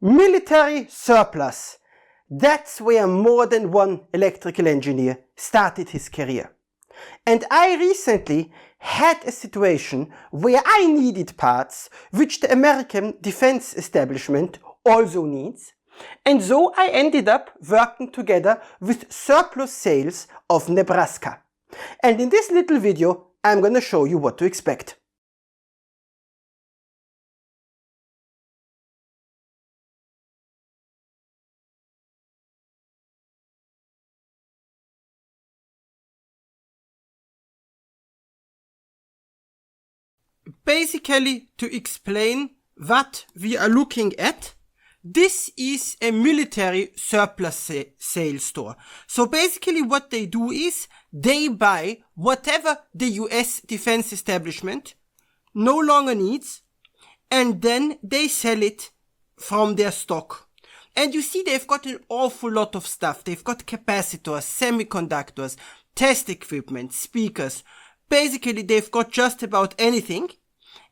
Military surplus. That's where more than one electrical engineer started his career. And I recently had a situation where I needed parts which the American defense establishment also needs, and so I ended up working together with Surplus Sales of Nebraska. And in this little video I'm going to show you what to expect. Basically, to explain what we are looking at, this is a military surplus sales store. So basically what they do is they buy whatever the US defense establishment no longer needs, and then they sell it from their stock. And you see they've got an awful lot of stuff. They've got capacitors, semiconductors, test equipment, speakers. Basically they've got just about anything.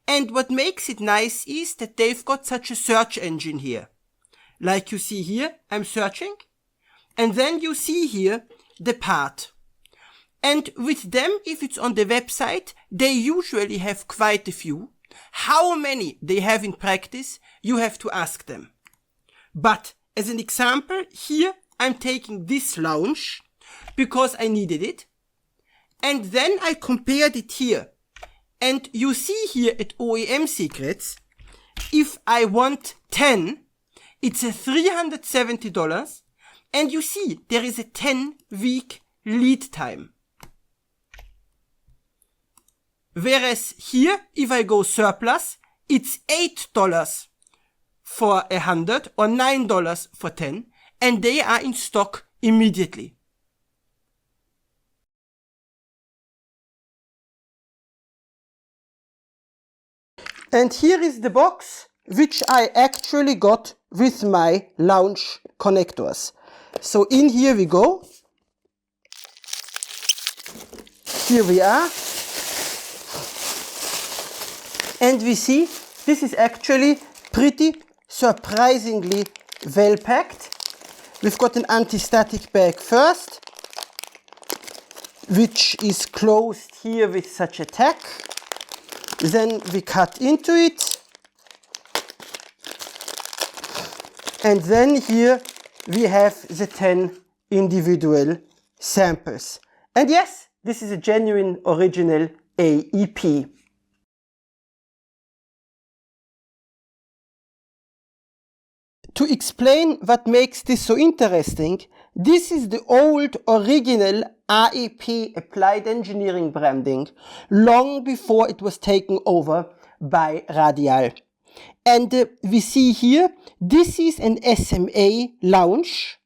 And what makes it nice is that they've got such a search engine here. Like you see here, I'm searching. And then you see here the part. And with them, if it's on the website, they usually have quite a few. How many they have in practice, you have to ask them. But as an example, here I'm taking this Launch because I needed it. And then I compared it here. And you see here at OEM Secrets, if I want 10, it's a $370. And you see there is a 10-week lead time. Whereas here, if I go surplus, it's $8 for 100 or $9 for 10. And they are in stock immediately. And here is the box which I actually got with my Launch connectors. So in here we go. Here we are. And we see this is actually pretty surprisingly well packed. We've got an anti-static bag first, which is closed here with such a tack. Then we cut into it, and then here we have the 10 individual samples. And yes, this is a genuine original AEP. To explain what makes this so interesting, this is the old original AEP Applied Engineering branding, long before it was taken over by Radial. And we see here, this is an SMA Launch,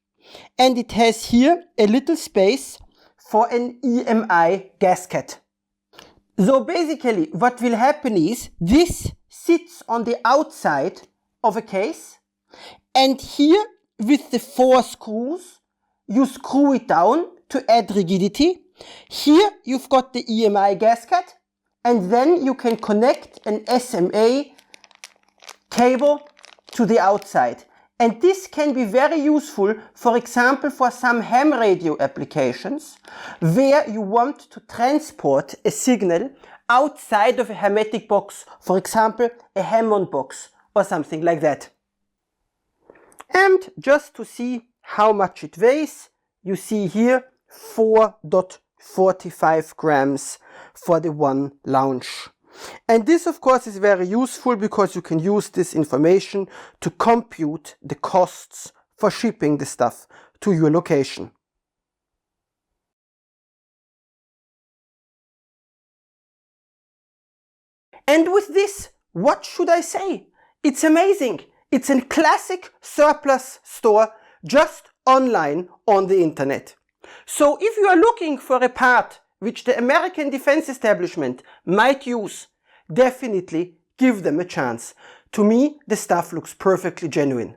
and it has here a little space for an EMI gasket. So basically what will happen is, this sits on the outside of a case, and here with the 4 screws, you screw it down to add rigidity. Here you've got the EMI gasket, and then you can connect an SMA cable to the outside. And this can be very useful, for example, for some ham radio applications, where you want to transport a signal outside of a hermetic box, for example, a Hammond box or something like that. And just to see how much it weighs, you see here 4.45 grams for the one Launch. And this of course is very useful because you can use this information to compute the costs for shipping the stuff to your location. And with this, what should I say? It's amazing. It's a classic surplus store just online on the internet. So if you are looking for a part which the American defense establishment might use, definitely give them a chance. To me, the stuff looks perfectly genuine.